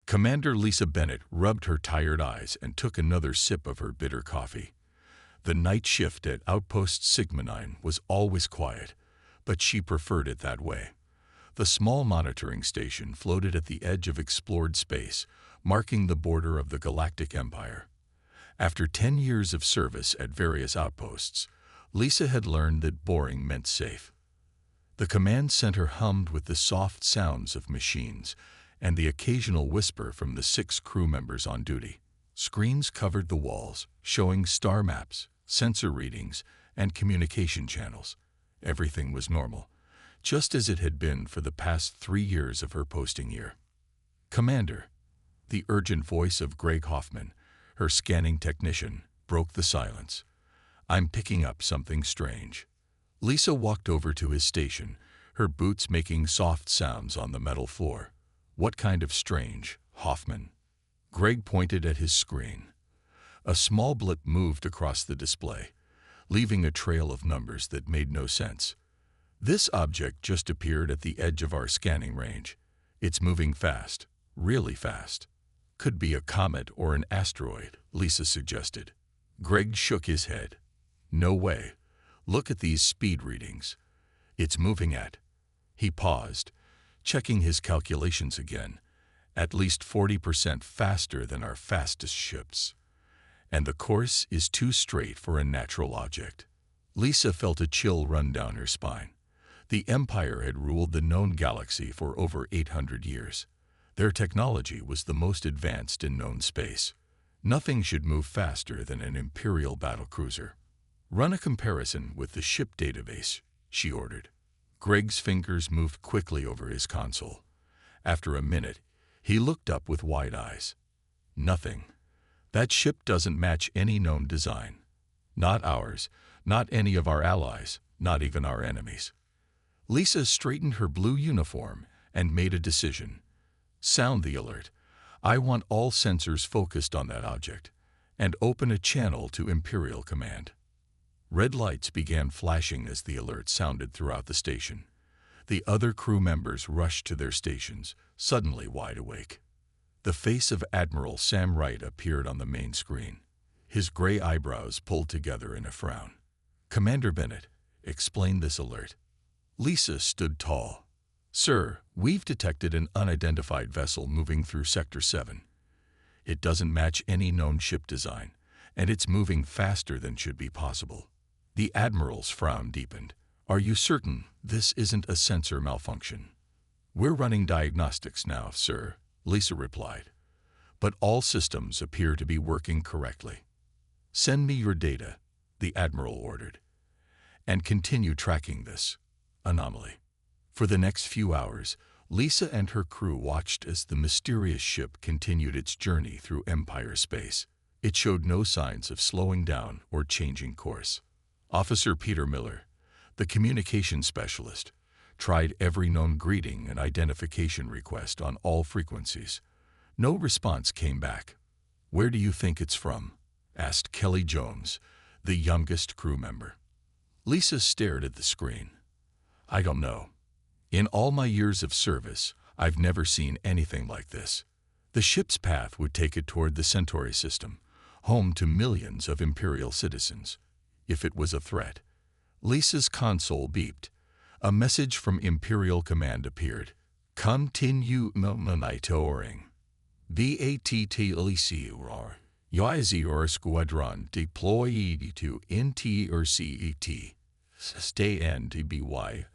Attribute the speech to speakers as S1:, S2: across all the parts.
S1: Commander Lisa Bennett rubbed her tired eyes and took another sip of her bitter coffee. The night shift at Outpost Sigma 9 was always quiet, but she preferred it that way. The small monitoring station floated at the edge of explored space, marking the border of the Galactic Empire. After 10 years of service at various outposts, Lisa had learned that boring meant safe. The command center hummed with the soft sounds of machines and the occasional whisper from the 6 crew members on duty. Screens covered the walls, showing star maps, sensor readings, and communication channels. Everything was normal, just as it had been for the past 3 years of her posting year. "Commander," the urgent voice of Greg Hoffman, her scanning technician, broke the silence. "I'm picking up something strange." Lisa walked over to his station, her boots making soft sounds on the metal floor. "What kind of strange, Hoffman?" Greg pointed at his screen. A small blip moved across the display, leaving a trail of numbers that made no sense. "This object just appeared at the edge of our scanning range. It's moving fast, really fast." "Could be a comet or an asteroid," Lisa suggested. Greg shook his head. "No way. Look at these speed readings. It's moving at..." He paused, checking his calculations again. "At least 40% faster than our fastest ships. And the course is too straight for a natural object." Lisa felt a chill run down her spine. The Empire had ruled the known galaxy for over 800 years. Their technology was the most advanced in known space. Nothing should move faster than an Imperial battlecruiser. "Run a comparison with the ship database," she ordered. Greg's fingers moved quickly over his console. After a minute, he looked up with wide eyes. "Nothing. That ship doesn't match any known design. Not ours, not any of our allies, not even our enemies." Lisa straightened her blue uniform and made a decision. "Sound the alert. I want all sensors focused on that object, and open a channel to Imperial Command." Red lights began flashing as the alert sounded throughout the station. The other crew members rushed to their stations, suddenly wide awake. The face of Admiral Sam Wright appeared on the main screen, his gray eyebrows pulled together in a frown. "Commander Bennett, explain this alert." Lisa stood tall. "Sir, we've detected an unidentified vessel moving through Sector 7. It doesn't match any known ship design, and it's moving faster than should be possible." The Admiral's frown deepened. "Are you certain this isn't a sensor malfunction?" "We're running diagnostics now, sir," Lisa replied. "But all systems appear to be working correctly." "Send me your data," the Admiral ordered, "and continue tracking this anomaly." For the next few hours, Lisa and her crew watched as the mysterious ship continued its journey through Empire space. It showed no signs of slowing down or changing course. Officer Peter Miller, the communications specialist, tried every known greeting and identification request on all frequencies. No response came back. "Where do you think it's from?" asked Kelly Jones, the youngest crew member. Lisa stared at the screen. "I don't know. In all my years of service, I've never seen anything like this." The ship's path would take it toward the Centauri system, home to millions of Imperial citizens. If it was a threat. Lisa's console beeped. A message from Imperial Command appeared. "Continue monitoring. VATT Your squadron deployed to NTRCET. Stay NTBY.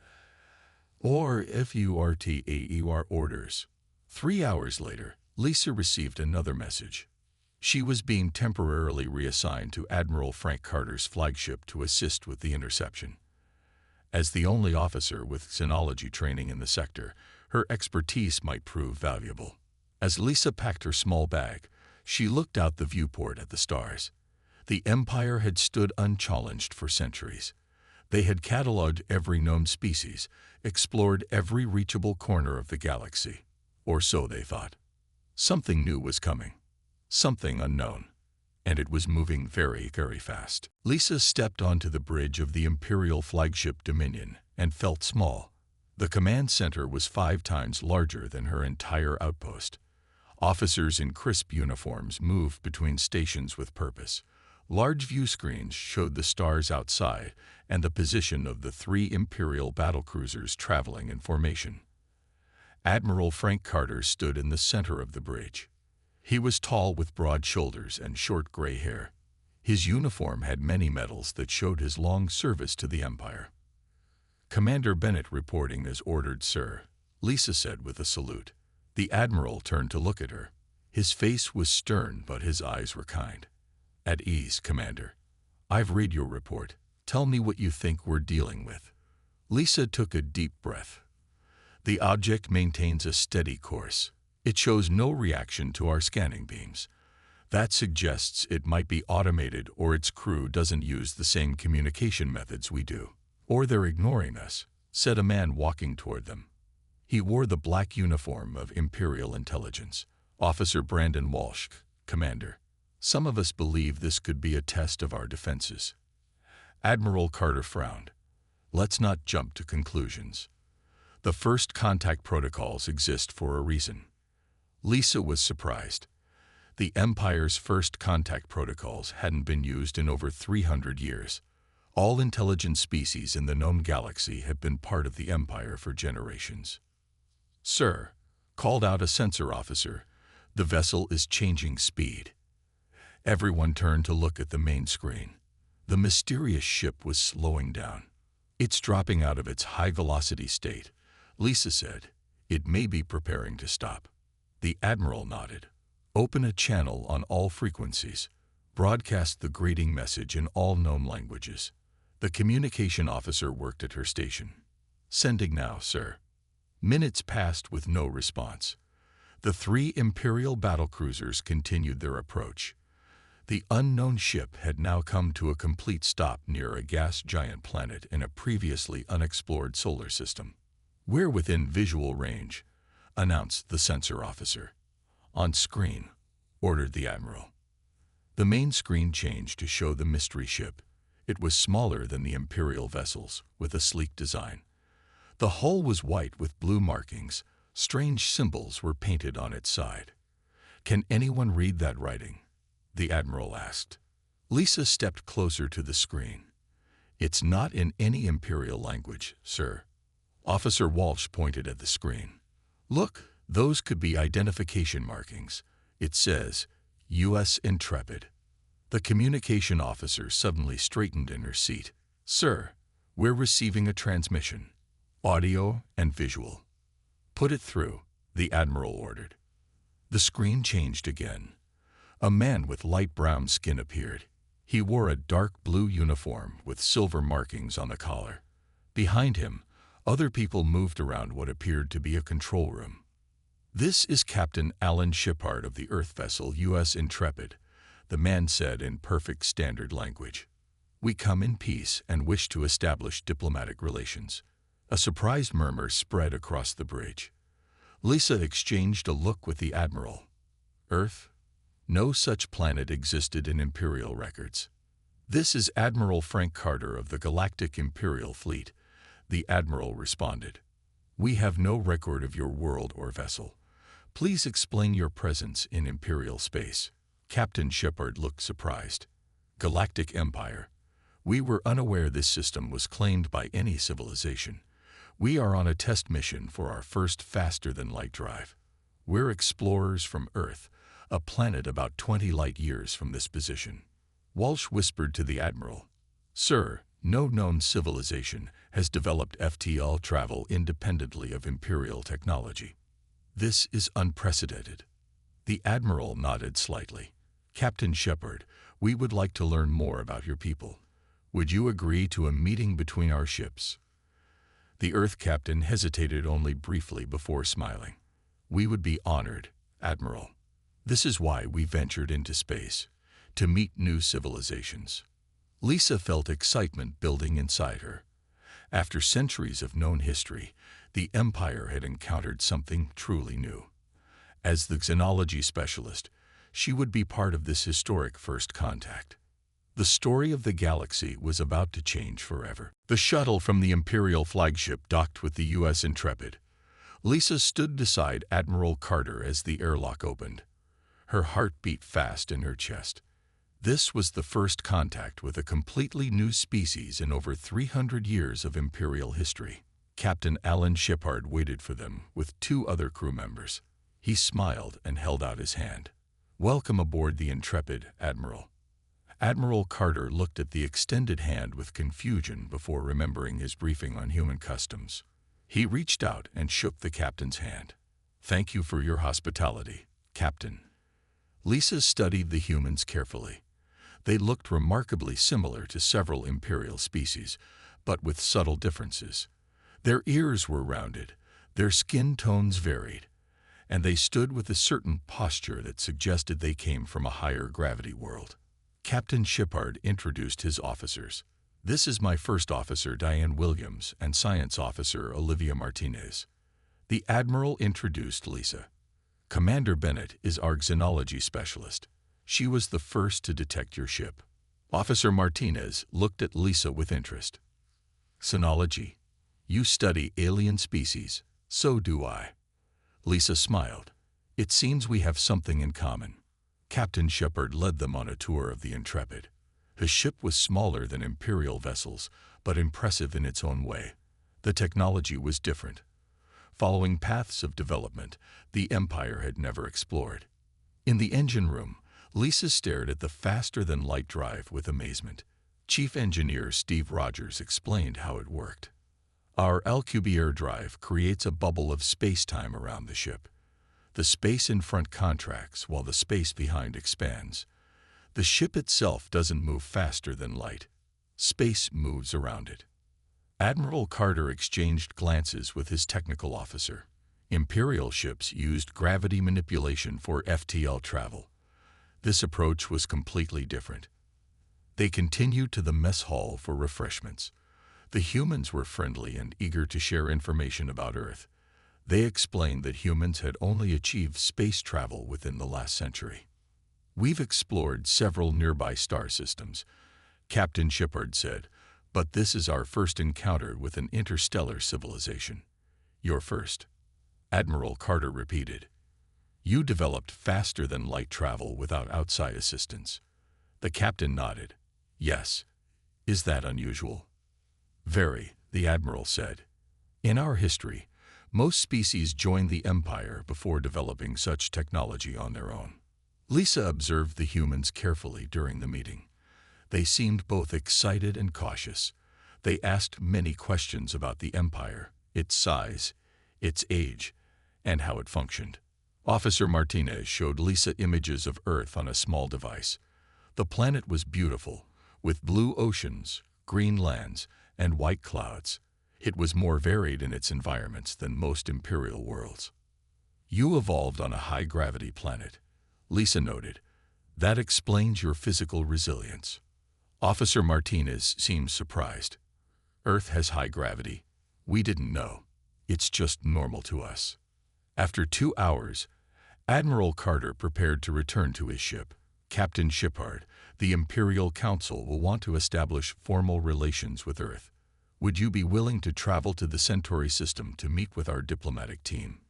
S1: Or FURTAER orders." 3 hours later, Lisa received another message. She was being temporarily reassigned to Admiral Frank Carter's flagship to assist with the interception. As the only officer with xenology training in the sector, her expertise might prove valuable. As Lisa packed her small bag, she looked out the viewport at the stars. The Empire had stood unchallenged for centuries. They had cataloged every known species, explored every reachable corner of the galaxy. Or so they thought. Something new was coming. Something unknown. And it was moving very, very fast. Lisa stepped onto the bridge of the Imperial flagship Dominion and felt small. The command center was 5 times larger than her entire outpost. Officers in crisp uniforms moved between stations with purpose. Large view screens showed the stars outside and the position of the 3 Imperial battlecruisers traveling in formation. Admiral Frank Carter stood in the center of the bridge. He was tall with broad shoulders and short gray hair. His uniform had many medals that showed his long service to the Empire. "Commander Bennett reporting as ordered, sir," Lisa said with a salute. The Admiral turned to look at her. His face was stern, but his eyes were kind. "At ease, Commander. I've read your report. Tell me what you think we're dealing with." Lisa took a deep breath. "The object maintains a steady course. It shows no reaction to our scanning beams. That suggests it might be automated, or its crew doesn't use the same communication methods we do. Or they're ignoring us," said a man walking toward them. He wore the black uniform of Imperial Intelligence. "Officer Brandon Walsh, Commander. Some of us believe this could be a test of our defenses." Admiral Carter frowned. "Let's not jump to conclusions. The first contact protocols exist for a reason." Lisa was surprised. The Empire's first contact protocols hadn't been used in over 300 years. All intelligent species in the known galaxy have been part of the Empire for generations. "Sir," called out a sensor officer, "the vessel is changing speed." Everyone turned to look at the main screen. The mysterious ship was slowing down. "It's dropping out of its high-velocity state," Lisa said. "It may be preparing to stop." The Admiral nodded. "Open a channel on all frequencies. Broadcast the greeting message in all known languages." The communication officer worked at her station. "Sending now, sir." Minutes passed with no response. The 3 Imperial battlecruisers continued their approach. The unknown ship had now come to a complete stop near a gas giant planet in a previously unexplored solar system. "We're within visual range," announced the sensor officer. "On screen," ordered the Admiral. The main screen changed to show the mystery ship. It was smaller than the Imperial vessels, with a sleek design. The hull was white with blue markings. Strange symbols were painted on its side. "Can anyone read that writing?" the Admiral asked. Lisa stepped closer to the screen. "It's not in any Imperial language, sir." Officer Walsh pointed at the screen. "Look, those could be identification markings. It says, U.S. Intrepid." The communication officer suddenly straightened in her seat. "Sir, we're receiving a transmission. Audio and visual." "Put it through," the Admiral ordered. The screen changed again. A man with light brown skin appeared. He wore a dark blue uniform with silver markings on the collar. Behind him, other people moved around what appeared to be a control room. "This is Captain Alan Shepard of the Earth vessel U.S. Intrepid," the man said in perfect standard language. "We come in peace and wish to establish diplomatic relations." A surprised murmur spread across the bridge. Lisa exchanged a look with the Admiral. "Earth? No such planet existed in Imperial records." "This is Admiral Frank Carter of the Galactic Imperial Fleet," the Admiral responded. "We have no record of your world or vessel. Please explain your presence in Imperial space." Captain Shepard looked surprised. "Galactic Empire. We were unaware this system was claimed by any civilization. We are on a test mission for our first faster-than-light drive. We're explorers from Earth, a planet about 20 light-years from this position." Walsh whispered to the Admiral. "Sir, no known civilization has developed FTL travel independently of Imperial technology. This is unprecedented." The Admiral nodded slightly. "Captain Shepard, we would like to learn more about your people. Would you agree to a meeting between our ships?" The Earth captain hesitated only briefly before smiling. "We would be honored, Admiral. This is why we ventured into space, to meet new civilizations." Lisa felt excitement building inside her. After centuries of known history, the Empire had encountered something truly new. As the xenology specialist, she would be part of this historic first contact. The story of the galaxy was about to change forever. The shuttle from the Imperial flagship docked with the U.S. Intrepid. Lisa stood beside Admiral Carter as the airlock opened. Her heart beat fast in her chest. This was the first contact with a completely new species in over 300 years of Imperial history. Captain Alan Shepard waited for them with 2 other crew members. He smiled and held out his hand. "Welcome aboard the Intrepid, Admiral." Admiral Carter looked at the extended hand with confusion before remembering his briefing on human customs. He reached out and shook the captain's hand. "Thank you for your hospitality, Captain." Lisa studied the humans carefully. They looked remarkably similar to several Imperial species, but with subtle differences. Their ears were rounded, their skin tones varied, and they stood with a certain posture that suggested they came from a higher gravity world. Captain Shepard introduced his officers. "This is my first officer, Diane Williams, and science officer, Olivia Martinez." The Admiral introduced Lisa. "Commander Bennett is our xenology specialist. She was the first to detect your ship." Officer Martinez looked at Lisa with interest. "Xenology? You study alien species. So do I." Lisa smiled. "It seems we have something in common." Captain Shepard led them on a tour of the Intrepid. His ship was smaller than Imperial vessels, but impressive in its own way. The technology was different, following paths of development the Empire had never explored. In the engine room, Lisa stared at the faster-than-light drive with amazement. Chief Engineer Steve Rogers explained how it worked. "Our Alcubierre drive creates a bubble of space-time around the ship. The space in front contracts while the space behind expands. The ship itself doesn't move faster than light. Space moves around it." Admiral Carter exchanged glances with his technical officer. Imperial ships used gravity manipulation for FTL travel. This approach was completely different. They continued to the mess hall for refreshments. The humans were friendly and eager to share information about Earth. They explained that humans had only achieved space travel within the last century. "We've explored several nearby star systems," Captain Shepard said, "but this is our first encounter with an interstellar civilization." "Your first," Admiral Carter repeated. "You developed faster-than-light travel without outside assistance." The captain nodded. "Yes. Is that unusual?" "Very," the Admiral said. "In our history, most species joined the Empire before developing such technology on their own." Lisa observed the humans carefully during the meeting. They seemed both excited and cautious. They asked many questions about the Empire, its size, its age, and how it functioned. Officer Martinez showed Lisa images of Earth on a small device. The planet was beautiful, with blue oceans, green lands, and white clouds. It was more varied in its environments than most Imperial worlds. "You evolved on a high-gravity planet," Lisa noted. "That explains your physical resilience." Officer Martinez seemed surprised. "Earth has high gravity. We didn't know. It's just normal to us." After 2 hours, Admiral Carter prepared to return to his ship. "Captain Shepard, the Imperial Council will want to establish formal relations with Earth. Would you be willing to travel to the Centauri system to meet with our diplomatic team?"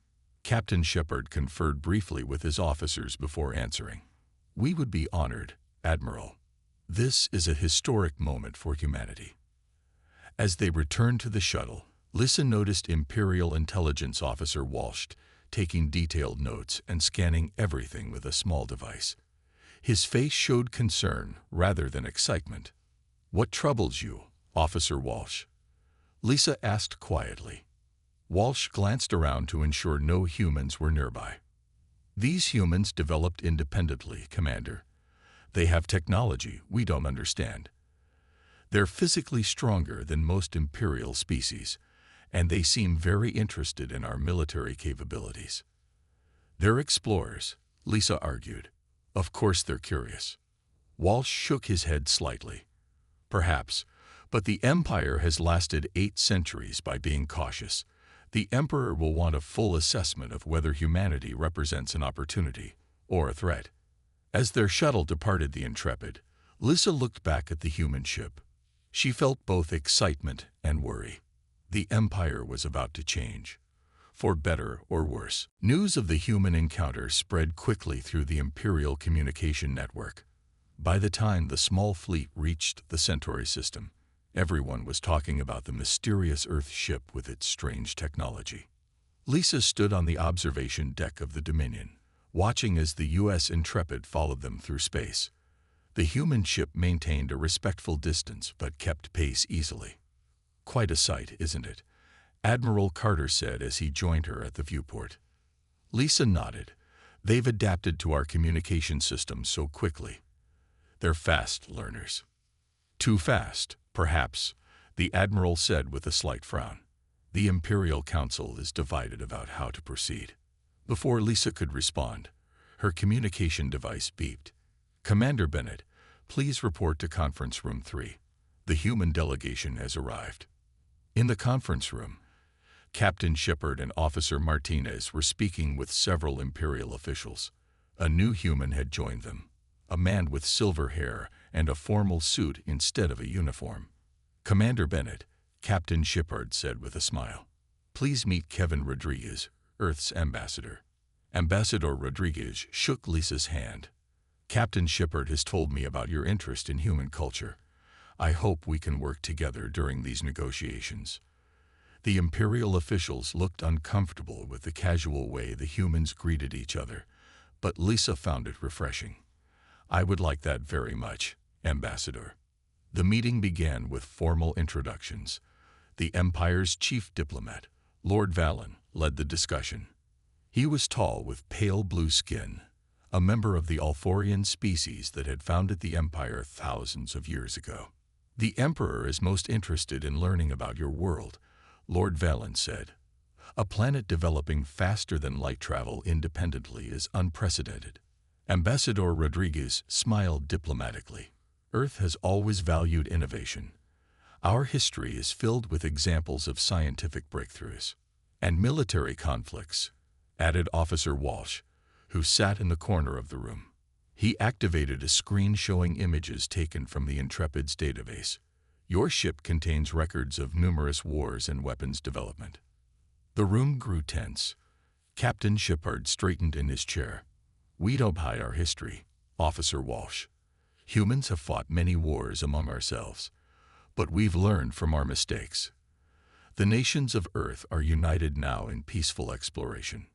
S1: Captain Shepard conferred briefly with his officers before answering. "We would be honored, Admiral. This is a historic moment for humanity." As they returned to the shuttle, Lisa noticed Imperial Intelligence Officer Walsh taking detailed notes and scanning everything with a small device. His face showed concern rather than excitement. "What troubles you, Officer Walsh?" Lisa asked quietly. Walsh glanced around to ensure no humans were nearby. "These humans developed independently, Commander. They have technology we don't understand. They're physically stronger than most Imperial species, and they seem very interested in our military capabilities." "They're explorers," Lisa argued. "Of course they're curious." Walsh shook his head slightly. "Perhaps, but the Empire has lasted 8 centuries by being cautious. The Emperor will want a full assessment of whether humanity represents an opportunity or a threat." As their shuttle departed the Intrepid, Lisa looked back at the human ship. She felt both excitement and worry. The Empire was about to change. for better or worse. News of the human encounter spread quickly through the Imperial communication network. By the time the small fleet reached the Centauri system, everyone was talking about the mysterious Earth ship with its strange technology. Lisa stood on the observation deck of the Dominion, watching as the U.S. Intrepid followed them through space. The human ship maintained a respectful distance but kept pace easily. "Quite a sight, isn't it?" Admiral Carter said as he joined her at the viewport. Lisa nodded. "They've adapted to our communication system so quickly. They're fast learners." "Too fast, perhaps," the Admiral said with a slight frown. "The Imperial Council is divided about how to proceed." Before Lisa could respond, her communication device beeped. "Commander Bennett, please report to Conference Room 3. The human delegation has arrived." In the conference room, Captain Shepard and Officer Martinez were speaking with several Imperial officials. A new human had joined them, a man with silver hair and a formal suit instead of a uniform. "Commander Bennett," Captain Shepard said with a smile, "please meet Kevin Rodriguez, Earth's ambassador." Ambassador Rodriguez shook Lisa's hand. "Captain Shepard has told me about your interest in human culture. I hope we can work together during these negotiations." The Imperial officials looked uncomfortable with the casual way the humans greeted each other, but Lisa found it refreshing. "I would like that very much, Ambassador." The meeting began with formal introductions. The Empire's chief diplomat, Lord Valen, led the discussion. He was tall with pale blue skin, a member of the Althorian species that had founded the Empire thousands of years ago. "The Emperor is most interested in learning about your world," Lord Valen said. "A planet developing faster than light travel independently is unprecedented." Ambassador Rodriguez smiled diplomatically. "Earth has always valued innovation. Our history is filled with examples of scientific breakthroughs and military conflicts," added Officer Walsh, who sat in the corner of the room. He activated a screen showing images taken from the Intrepid's database. "Your ship contains records of numerous wars and weapons development." The room grew tense. Captain Shepard straightened in his chair. "We don't hide our history, Officer Walsh. Humans have fought many wars among ourselves, but we've learned from our mistakes. The nations of Earth are united now in peaceful exploration."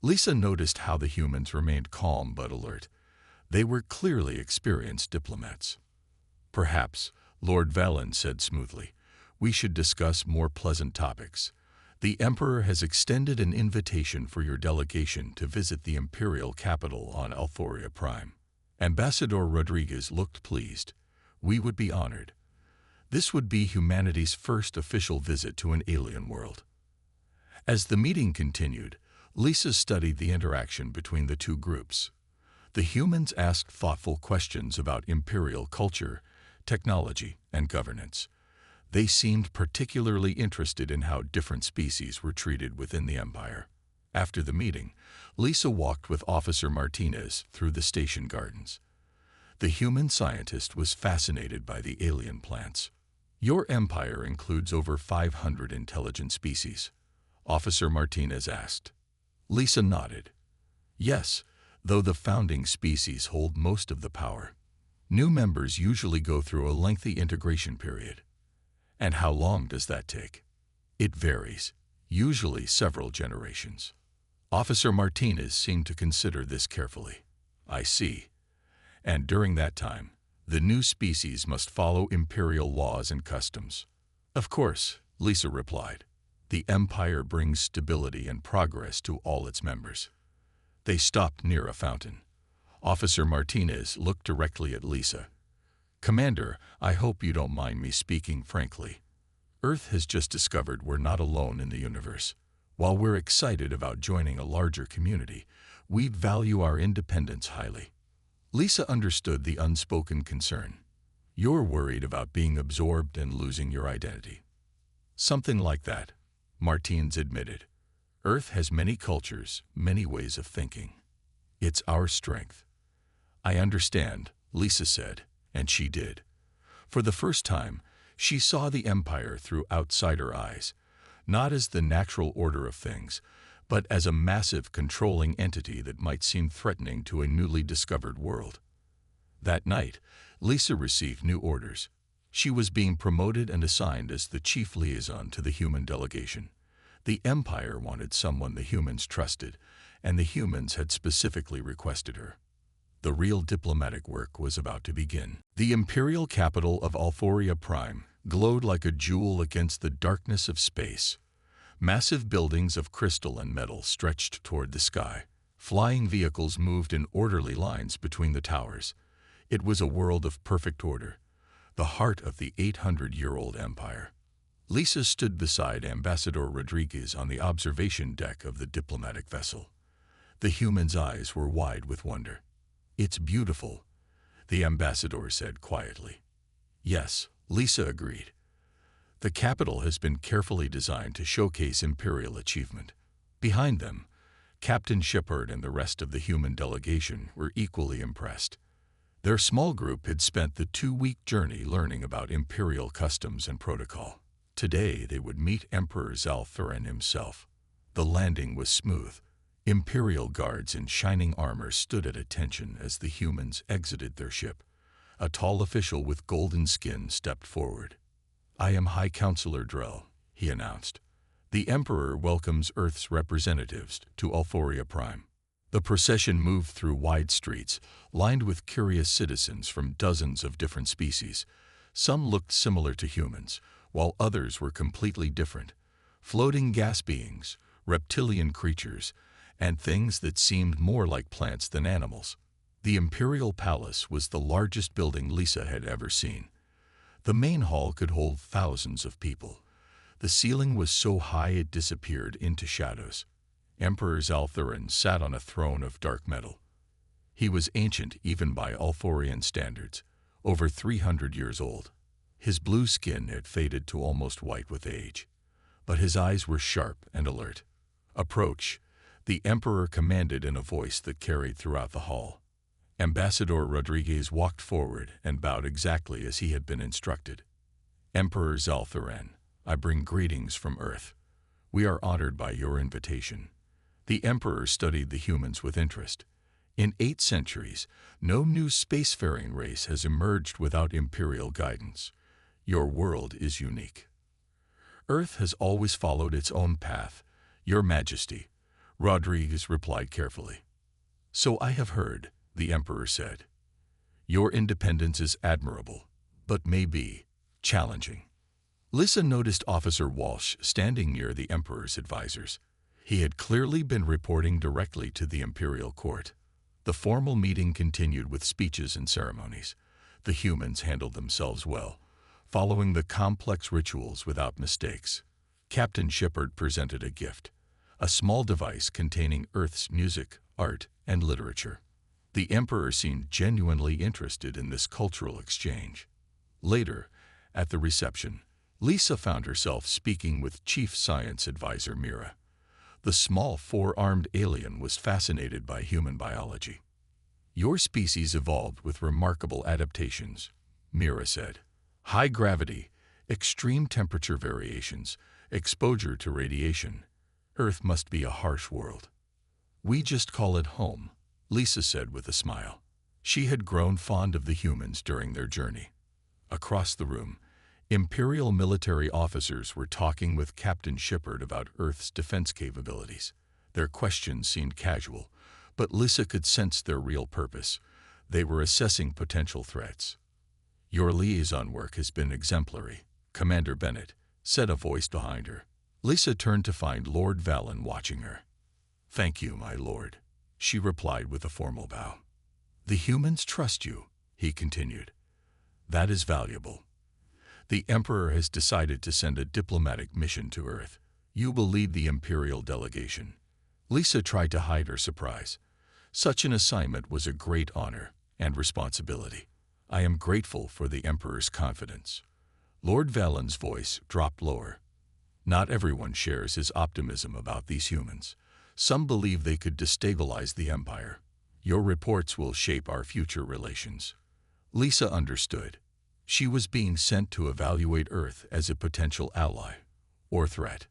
S1: Lisa noticed how the humans remained calm but alert. They were clearly experienced diplomats. "Perhaps," Lord Valen said smoothly, "we should discuss more pleasant topics. The Emperor has extended an invitation for your delegation to visit the Imperial capital on Althoria Prime." Ambassador Rodriguez looked pleased. "We would be honored. This would be humanity's first official visit to an alien world." As the meeting continued, Lisa studied the interaction between the two groups. The humans asked thoughtful questions about Imperial culture, technology, and governance. They seemed particularly interested in how different species were treated within the Empire. After the meeting, Lisa walked with Officer Martinez through the station gardens. The human scientist was fascinated by the alien plants. "Your empire includes over 500 intelligent species?" Officer Martinez asked. Lisa nodded. "Yes, though the founding species hold most of the power. New members usually go through a lengthy integration period." "And how long does that take?" "It varies, usually several generations." Officer Martinez seemed to consider this carefully. "I see. And during that time, the new species must follow Imperial laws and customs." "Of course," Lisa replied. "The Empire brings stability and progress to all its members." They stopped near a fountain. Officer Martinez looked directly at Lisa. "Commander, I hope you don't mind me speaking frankly. Earth has just discovered we're not alone in the universe. While we're excited about joining a larger community, we value our independence highly." Lisa understood the unspoken concern. "You're worried about being absorbed and losing your identity." "Something like that," Martinez admitted. "Earth has many cultures, many ways of thinking. It's our strength." "I understand," Lisa said, and she did. For the first time, she saw the Empire through outsider eyes, not as the natural order of things, but as a massive controlling entity that might seem threatening to a newly discovered world. That night, Lisa received new orders. She was being promoted and assigned as the chief liaison to the human delegation. The Empire wanted someone the humans trusted, and the humans had specifically requested her. The real diplomatic work was about to begin. The imperial capital of Aloria Prime glowed like a jewel against the darkness of space. Massive buildings of crystal and metal stretched toward the sky. Flying vehicles moved in orderly lines between the towers. It was a world of perfect order, the heart of the 800-year-old empire. Lisa stood beside Ambassador Rodriguez on the observation deck of the diplomatic vessel. The human's eyes were wide with wonder. "It's beautiful," the ambassador said quietly. "Yes," Lisa agreed. "The capital has been carefully designed to showcase imperial achievement." Behind them, Captain Shepard and the rest of the human delegation were equally impressed. Their small group had spent the 2-week journey learning about imperial customs and protocol. Today they would meet Emperor Zalthuran himself. The landing was smooth. Imperial guards in shining armor stood at attention as the humans exited their ship. A tall official with golden skin stepped forward. "I am High Counselor Drell," he announced. "The Emperor welcomes Earth's representatives to Aloria Prime." The procession moved through wide streets, lined with curious citizens from dozens of different species. Some looked similar to humans, while others were completely different. Floating gas beings, reptilian creatures, and things that seemed more like plants than animals. The Imperial Palace was the largest building Lisa had ever seen. The main hall could hold thousands of people. The ceiling was so high it disappeared into shadows. Emperor Zalthuran sat on a throne of dark metal. He was ancient even by Althorian standards, over 300 years old. His blue skin had faded to almost white with age, but his eyes were sharp and alert. "Approach," the Emperor commanded in a voice that carried throughout the hall. Ambassador Rodriguez walked forward and bowed exactly as he had been instructed. "Emperor Zalthuran, I bring greetings from Earth. We are honored by your invitation." The Emperor studied the humans with interest. In 8 centuries, no new spacefaring race has emerged without imperial guidance. Your world is unique. Earth has always followed its own path, Your Majesty, Rodriguez replied carefully. "So I have heard," the Emperor said. "Your independence is admirable, but may be challenging." Lisa noticed Officer Walsh standing near the Emperor's advisors. He had clearly been reporting directly to the imperial court. The formal meeting continued with speeches and ceremonies. The humans handled themselves well, following the complex rituals without mistakes. Captain Shepard presented a gift, a small device containing Earth's music, art, and literature. The Emperor seemed genuinely interested in this cultural exchange. Later, at the reception, Lisa found herself speaking with Chief Science Advisor Mira. The small 4-armed alien was fascinated by human biology. "Your species evolved with remarkable adaptations," Mira said. "High gravity, extreme temperature variations, exposure to radiation. Earth must be a harsh world." "We just call it home," Lisa said with a smile. She had grown fond of the humans during their journey. Across the room, Imperial military officers were talking with Captain Shepard about Earth's defense capabilities. Their questions seemed casual, but Lisa could sense their real purpose. They were assessing potential threats. "Your liaison work has been exemplary," Commander Bennett said, a voice behind her. Lisa turned to find Lord Valen watching her. "Thank you, my lord," she replied with a formal bow. "The humans trust you," he continued. "That is valuable. The Emperor has decided to send a diplomatic mission to Earth. You will lead the Imperial delegation." Lisa tried to hide her surprise. Such an assignment was a great honor and responsibility. "I am grateful for the Emperor's confidence." Lord Valen's voice dropped lower. "Not everyone shares his optimism about these humans. Some believe they could destabilize the Empire. Your reports will shape our future relations." Lisa understood. She was being sent to evaluate Earth as a potential ally or threat.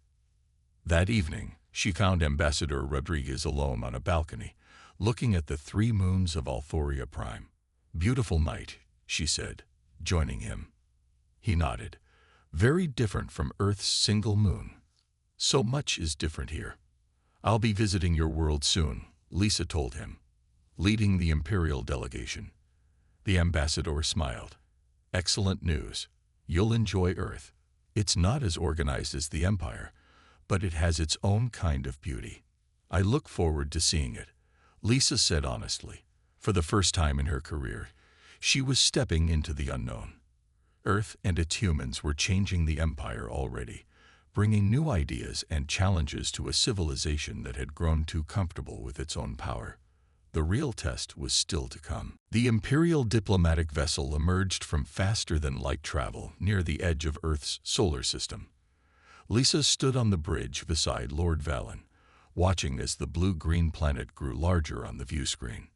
S1: That evening, She found Ambassador Rodriguez alone on a balcony, looking at the 3 moons of Althoria Prime. "Beautiful night," she said, joining him. He nodded. "Very different from Earth's single moon. So much is different here." "I'll be visiting your world soon," Lisa told him, leading the Imperial delegation. The ambassador smiled. "Excellent news. You'll enjoy Earth. It's not as organized as the Empire, but it has its own kind of beauty. I look forward to seeing it," Lisa said honestly. For the first time in her career, she was stepping into the unknown. Earth and its humans were changing the Empire already, bringing new ideas and challenges to a civilization that had grown too comfortable with its own power. The real test was still to come. The Imperial diplomatic vessel emerged from faster-than-light travel near the edge of Earth's solar system. Lisa stood on the bridge beside Lord Valen, watching as the blue-green planet grew larger on the view screen.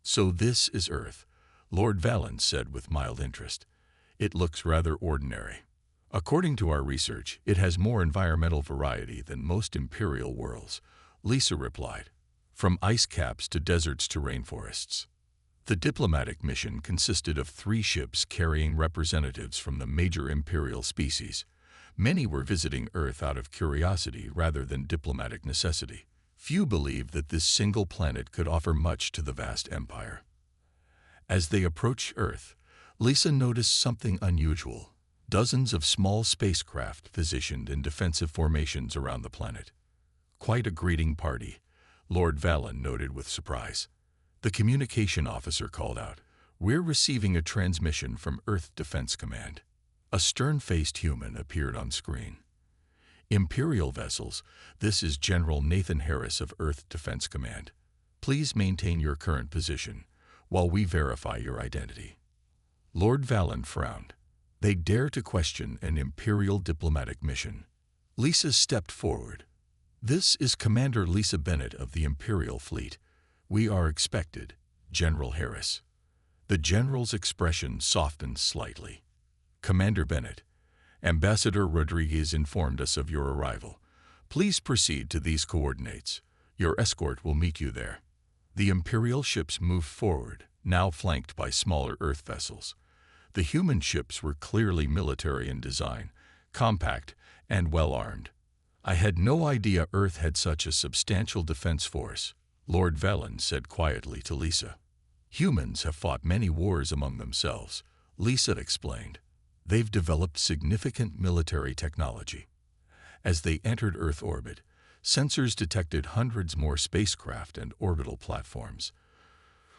S1: "So this is Earth," Lord Valen said with mild interest. "It looks rather ordinary." "According to our research, it has more environmental variety than most Imperial worlds," Lisa replied. "From ice caps to deserts to rainforests." The diplomatic mission consisted of 3 ships carrying representatives from the major Imperial species. Many were visiting Earth out of curiosity rather than diplomatic necessity. Few believed that this single planet could offer much to the vast empire. As they approached Earth, Lisa noticed something unusual. Dozens of small spacecraft positioned in defensive formations around the planet. "Quite a greeting party," Lord Valen noted with surprise. The communication officer called out, "We're receiving a transmission from Earth Defense Command." A stern-faced human appeared on screen. "Imperial vessels, this is General Nathan Harris of Earth Defense Command. Please maintain your current position while we verify your identity." Lord Valen frowned. They dare to question an Imperial diplomatic mission. Lisa stepped forward. "This is Commander Lisa Bennett of the Imperial Fleet. We are expected, General Harris." The general's expression softened slightly. "Commander Bennett, Ambassador Rodriguez informed us of your arrival. Please proceed to these coordinates. Your escort will meet you there." The Imperial ships moved forward, now flanked by smaller Earth vessels. The human ships were clearly military in design, compact and well-armed. "I had no idea Earth had such a substantial defense force," Lord Valen said quietly to Lisa. "Humans have fought many wars among themselves," Lisa explained. "They've developed significant military technology." As they entered Earth orbit, sensors detected hundreds more spacecraft and orbital platforms.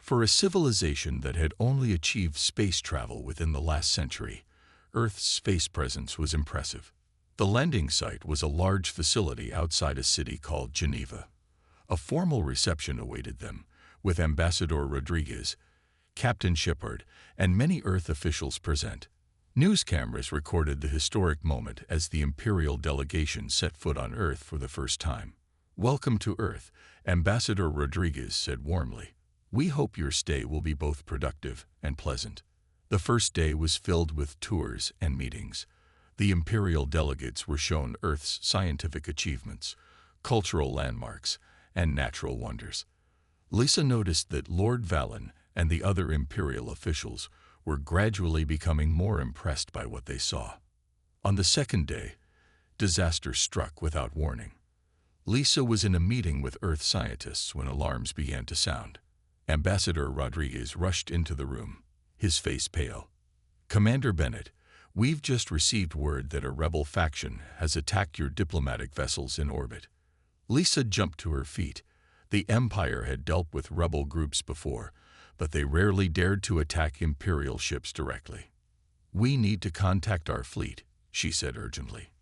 S1: For a civilization that had only achieved space travel within the last century, Earth's space presence was impressive. The landing site was a large facility outside a city called Geneva. A formal reception awaited them, with Ambassador Rodriguez, Captain Shepard, and many Earth officials present. News cameras recorded the historic moment as the Imperial delegation set foot on Earth for the first time. "Welcome to Earth," Ambassador Rodriguez said warmly. "We hope your stay will be both productive and pleasant." The first day was filled with tours and meetings. The Imperial delegates were shown Earth's scientific achievements, cultural landmarks, and natural wonders. Lisa noticed that Lord Valen and the other Imperial officials were gradually becoming more impressed by what they saw. On the second day, disaster struck without warning. Lisa was in a meeting with Earth scientists when alarms began to sound. Ambassador Rodriguez rushed into the room, his face pale. "Commander Bennett, we've just received word that a rebel faction has attacked your diplomatic vessels in orbit." Lisa jumped to her feet. The Empire had dealt with rebel groups before, but they rarely dared to attack Imperial ships directly. "We need to contact our fleet," she said urgently.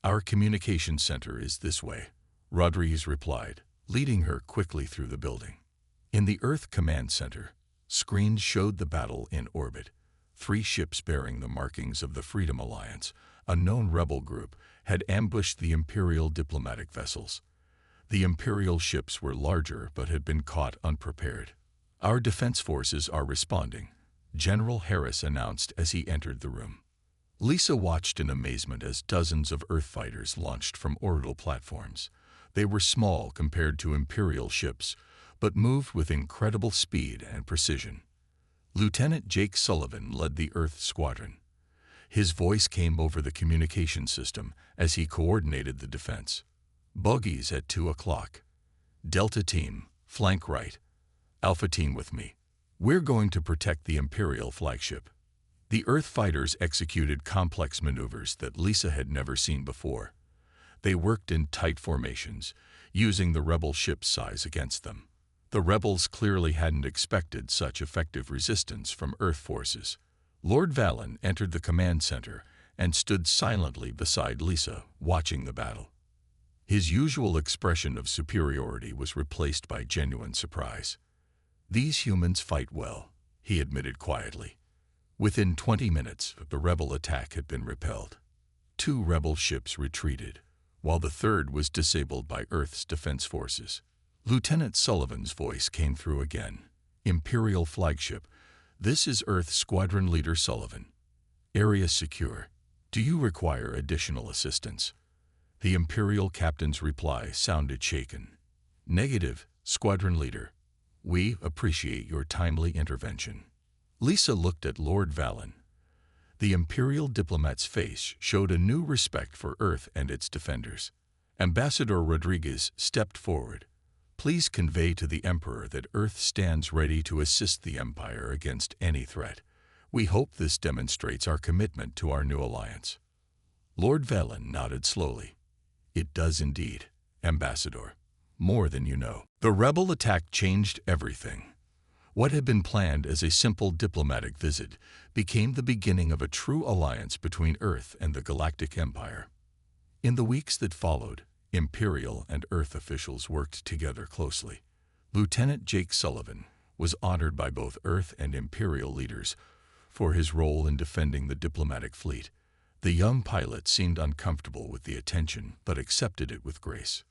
S1: "Our communication center is this way," Rodriguez replied, leading her quickly through the building. In the Earth Command Center, screens showed the battle in orbit. 3 ships bearing the markings of the Freedom Alliance, a known rebel group, had ambushed the Imperial diplomatic vessels. The Imperial ships were larger but had been caught unprepared. "Our defense forces are responding," General Harris announced as he entered the room. Lisa watched in amazement as dozens of Earth fighters launched from orbital platforms. They were small compared to Imperial ships, but moved with incredible speed and precision. Lieutenant Jake Sullivan led the Earth Squadron. His voice came over the communication system as he coordinated the defense. Bogies at 2 o'clock. Delta Team, flank right. Alpha Team with me. We're going to protect the Imperial flagship. The Earth fighters executed complex maneuvers that Lisa had never seen before. They worked in tight formations, using the rebel ship's size against them. The rebels clearly hadn't expected such effective resistance from Earth forces. Lord Valen entered the command center and stood silently beside Lisa, watching the battle. His usual expression of superiority was replaced by genuine surprise. "These humans fight well," he admitted quietly. Within 20 minutes, the rebel attack had been repelled. 2 rebel ships retreated, while the third was disabled by Earth's defense forces. Lieutenant Sullivan's voice came through again. "Imperial flagship, this is Earth Squadron Leader Sullivan. Area secure. Do you require additional assistance?" The Imperial captain's reply sounded shaken. "Negative, Squadron Leader. We appreciate your timely intervention." Lisa looked at Lord Valen. The Imperial diplomat's face showed a new respect for Earth and its defenders. Ambassador Rodriguez stepped forward. "Please convey to the Emperor that Earth stands ready to assist the Empire against any threat. We hope this demonstrates our commitment to our new alliance." Lord Valen nodded slowly. "It does indeed, Ambassador. More than you know." The rebel attack changed everything. What had been planned as a simple diplomatic visit became the beginning of a true alliance between Earth and the Galactic Empire. In the weeks that followed, Imperial and Earth officials worked together closely. Lieutenant Jake Sullivan was honored by both Earth and Imperial leaders for his role in defending the diplomatic fleet. The young pilot seemed uncomfortable with the attention, but accepted it with grace.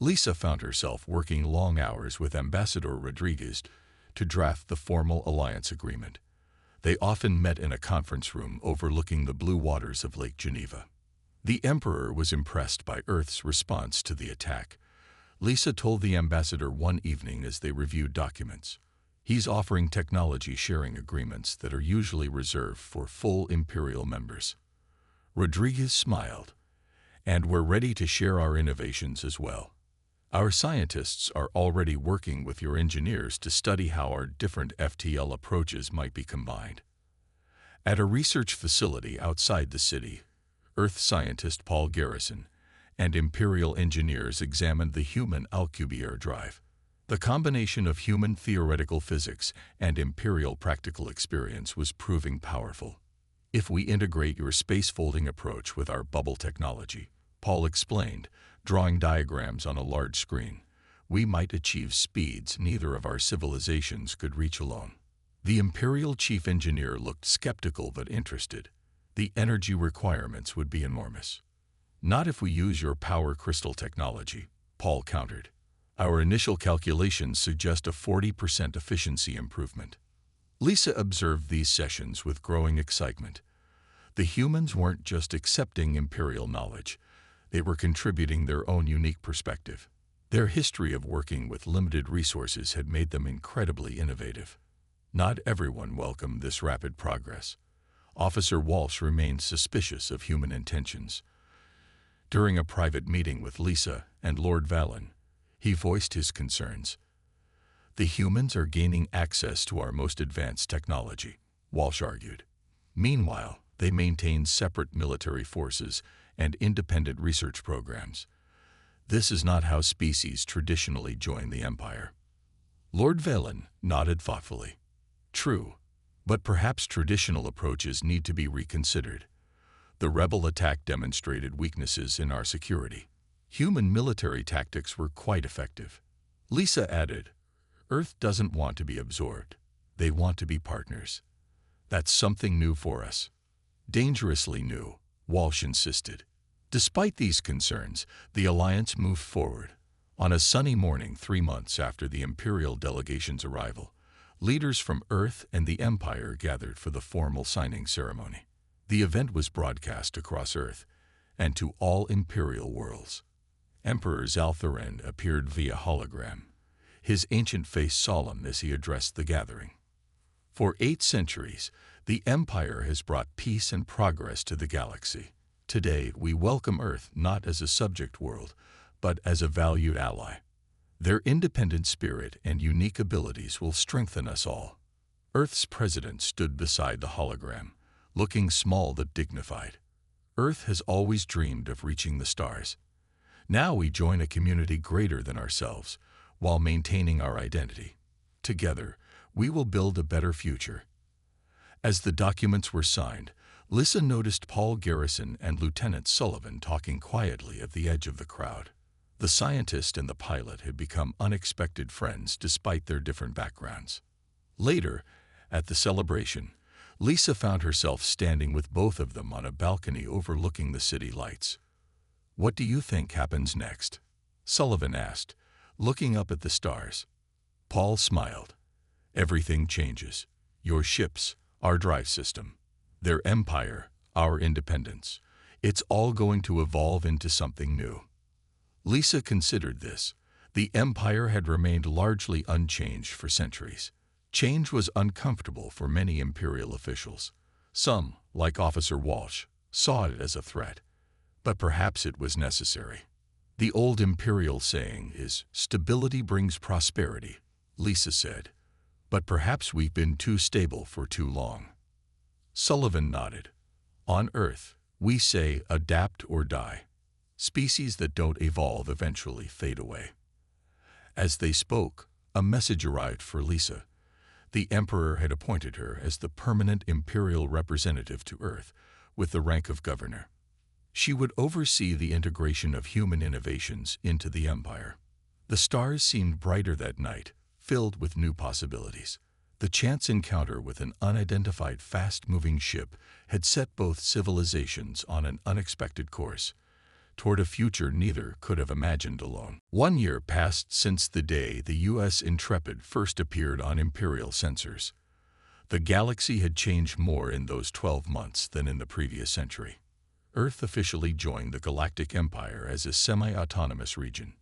S1: Lisa found herself working long hours with Ambassador Rodriguez to draft the formal alliance agreement. They often met in a conference room overlooking the blue waters of Lake Geneva. The Emperor was impressed by Earth's response to the attack. Lisa told the ambassador one evening as they reviewed documents. "He's offering technology sharing agreements that are usually reserved for full Imperial members." Rodriguez smiled. "And we're ready to share our innovations as well. Our scientists are already working with your engineers to study how our different FTL approaches might be combined." At a research facility outside the city, Earth scientist Paul Garrison and Imperial engineers examined the human Alcubierre drive. The combination of human theoretical physics and Imperial practical experience was proving powerful. "If we integrate your space-folding approach with our bubble technology," Paul explained, drawing diagrams on a large screen, "we might achieve speeds neither of our civilizations could reach alone." The Imperial chief engineer looked skeptical but interested. "The energy requirements would be enormous." "Not if we use your power crystal technology," Paul countered. "Our initial calculations suggest a 40% efficiency improvement." Lisa observed these sessions with growing excitement. The humans weren't just accepting Imperial knowledge. They were contributing their own unique perspective. Their history of working with limited resources had made them incredibly innovative. Not everyone welcomed this rapid progress. Officer Walsh remained suspicious of human intentions. During a private meeting with Lisa and Lord Valen, he voiced his concerns. "The humans are gaining access to our most advanced technology," Walsh argued. "Meanwhile, they maintain separate military forces and independent research programs. This is not how species traditionally join the Empire." Lord Valen nodded thoughtfully. "True, but perhaps traditional approaches need to be reconsidered. The rebel attack demonstrated weaknesses in our security. Human military tactics were quite effective." Lisa added, "Earth doesn't want to be absorbed. They want to be partners. That's something new for us." "Dangerously new," Walsh insisted. Despite these concerns, the alliance moved forward. On a sunny morning 3 months after the Imperial delegation's arrival, leaders from Earth and the Empire gathered for the formal signing ceremony. The event was broadcast across Earth and to all Imperial worlds. Emperor Zaltharin appeared via hologram, his ancient face solemn as he addressed the gathering. For 8 centuries, the Empire has brought peace and progress to the galaxy. Today, we welcome Earth not as a subject world, but as a valued ally. Their independent spirit and unique abilities will strengthen us all. Earth's president stood beside the hologram, looking small but dignified. Earth has always dreamed of reaching the stars. Now we join a community greater than ourselves, while maintaining our identity. Together, we will build a better future. As the documents were signed, Lissa noticed Paul Garrison and Lieutenant Sullivan talking quietly at the edge of the crowd. The scientist and the pilot had become unexpected friends despite their different backgrounds. Later, at the celebration, Lisa found herself standing with both of them on a balcony overlooking the city lights. "What do you think happens next?" Sullivan asked, looking up at the stars. Paul smiled. "Everything changes. Your ships, our drive system. Their empire, our independence. It's all going to evolve into something new." Lisa considered this. The Empire had remained largely unchanged for centuries. Change was uncomfortable for many Imperial officials. Some, like Officer Walsh, saw it as a threat. But perhaps it was necessary. The old Imperial saying is, "Stability brings prosperity," Lisa said. "But perhaps we've been too stable for too long." Sullivan nodded. "On Earth, we say adapt or die. Species that don't evolve eventually fade away." As they spoke, a message arrived for Lisa. The Emperor had appointed her as the permanent Imperial representative to Earth, with the rank of governor. She would oversee the integration of human innovations into the Empire. The stars seemed brighter that night, filled with new possibilities. The chance encounter with an unidentified fast-moving ship had set both civilizations on an unexpected course, toward a future neither could have imagined alone. 1 year passed since the day the U.S. Intrepid first appeared on Imperial sensors. The galaxy had changed more in those 12 months than in the previous century. Earth officially joined the Galactic Empire as a semi-autonomous region.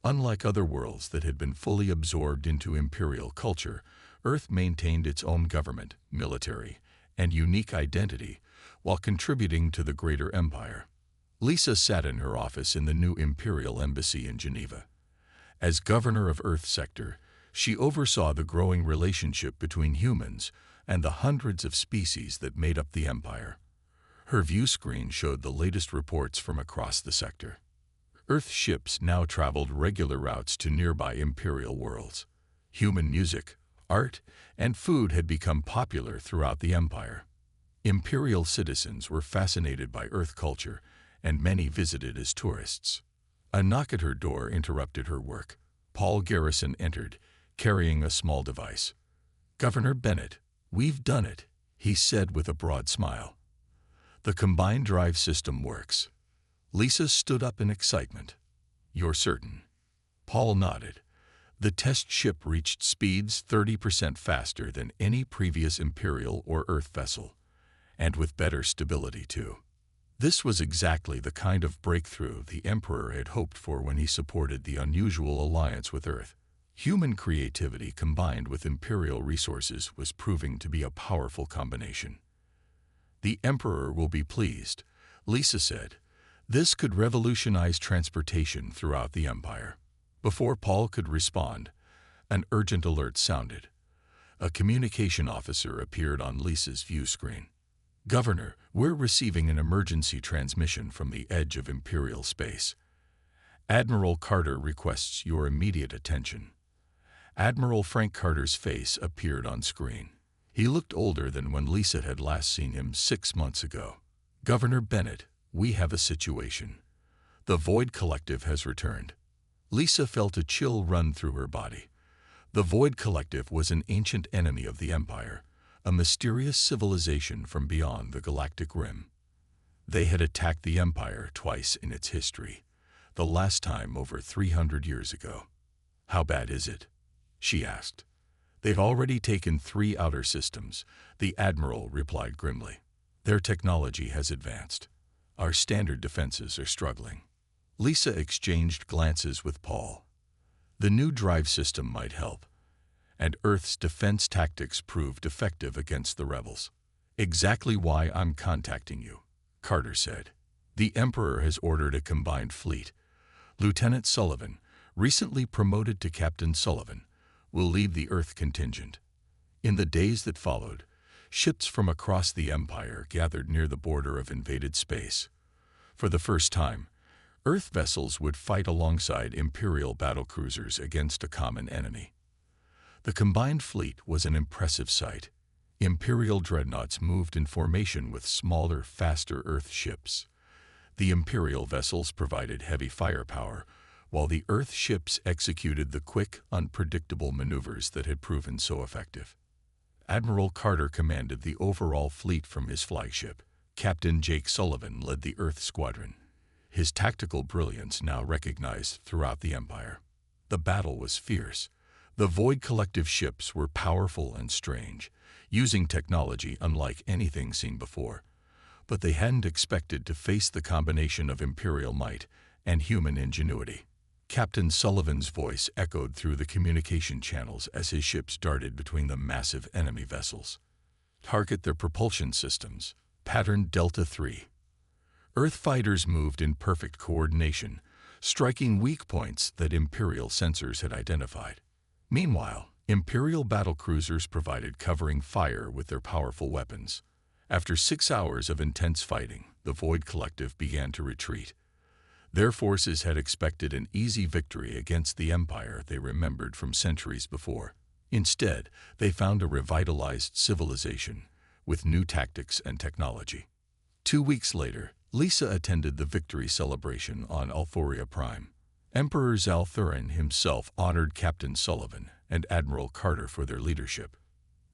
S1: Unlike other worlds that had been fully absorbed into Imperial culture, Earth maintained its own government, military, and unique identity while contributing to the greater empire. Lisa sat in her office in the new Imperial Embassy in Geneva. As governor of Earth Sector, she oversaw the growing relationship between humans and the hundreds of species that made up the empire. Her view screen showed the latest reports from across the sector. Earth ships now traveled regular routes to nearby Imperial worlds. Human music, art, and food had become popular throughout the empire. Imperial citizens were fascinated by Earth culture, and many visited as tourists. A knock at her door interrupted her work. Paul Garrison entered, carrying a small device. "Governor Bennett, we've done it," he said with a broad smile. "The combined drive system works." Lisa stood up in excitement. "You're certain?" Paul nodded. The test ship reached speeds 30% faster than any previous Imperial or Earth vessel, and with better stability too. This was exactly the kind of breakthrough the Emperor had hoped for when he supported the unusual alliance with Earth. Human creativity combined with Imperial resources was proving to be a powerful combination. "The Emperor will be pleased," Lisa said. "This could revolutionize transportation throughout the Empire." Before Paul could respond, an urgent alert sounded. A communication officer appeared on Lisa's view screen. "Governor, we're receiving an emergency transmission from the edge of Imperial space. Admiral Carter requests your immediate attention." Admiral Frank Carter's face appeared on screen. He looked older than when Lisa had last seen him 6 months ago. "Governor Bennett, we have a situation. The Void Collective has returned." Lisa felt a chill run through her body. The Void Collective was an ancient enemy of the Empire, a mysterious civilization from beyond the galactic rim. They had attacked the Empire twice in its history, the last time over 300 years ago. "How bad is it?" she asked. "They've already taken 3 outer systems," the Admiral replied grimly. "Their technology has advanced. Our standard defenses are struggling." Lisa exchanged glances with Paul. The new drive system might help, and Earth's defense tactics proved effective against the rebels. Exactly why I'm contacting you, Carter said. The Emperor has ordered a combined fleet. Lieutenant Sullivan, recently promoted to Captain Sullivan, will lead the Earth contingent. In the days that followed, ships from across the Empire gathered near the border of invaded space. For the first time, Earth vessels would fight alongside Imperial battlecruisers against a common enemy. The combined fleet was an impressive sight. Imperial dreadnoughts moved in formation with smaller, faster Earth ships. The Imperial vessels provided heavy firepower, while the Earth ships executed the quick, unpredictable maneuvers that had proven so effective. Admiral Carter commanded the overall fleet from his flagship. Captain Jake Sullivan led the Earth Squadron, his tactical brilliance now recognized throughout the Empire. The battle was fierce. The Void Collective ships were powerful and strange, using technology unlike anything seen before. But they hadn't expected to face the combination of Imperial might and human ingenuity. Captain Sullivan's voice echoed through the communication channels as his ships darted between the massive enemy vessels. Target their propulsion systems. Pattern Delta 3. Earth fighters moved in perfect coordination, striking weak points that Imperial sensors had identified. Meanwhile, Imperial battlecruisers provided covering fire with their powerful weapons. After 6 hours of intense fighting, the Void Collective began to retreat. Their forces had expected an easy victory against the Empire they remembered from centuries before. Instead, they found a revitalized civilization with new tactics and technology. 2 weeks later, Lisa attended the victory celebration on Aloria Prime. Emperor Zalthurin himself honored Captain Sullivan and Admiral Carter for their leadership.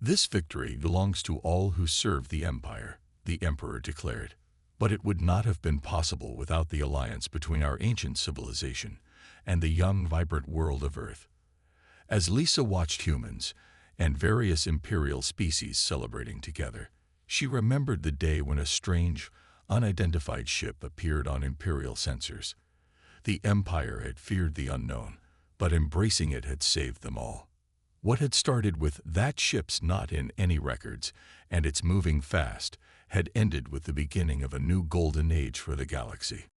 S1: "This victory belongs to all who serve the Empire," the Emperor declared. "But it would not have been possible without the alliance between our ancient civilization and the young, vibrant world of Earth." As Lisa watched humans and various Imperial species celebrating together, she remembered the day when a strange, unidentified ship appeared on Imperial sensors. The Empire had feared the unknown, but embracing it had saved them all. What had started with "that ship's not in any records and it's moving fast" had ended with the beginning of a new golden age for the galaxy.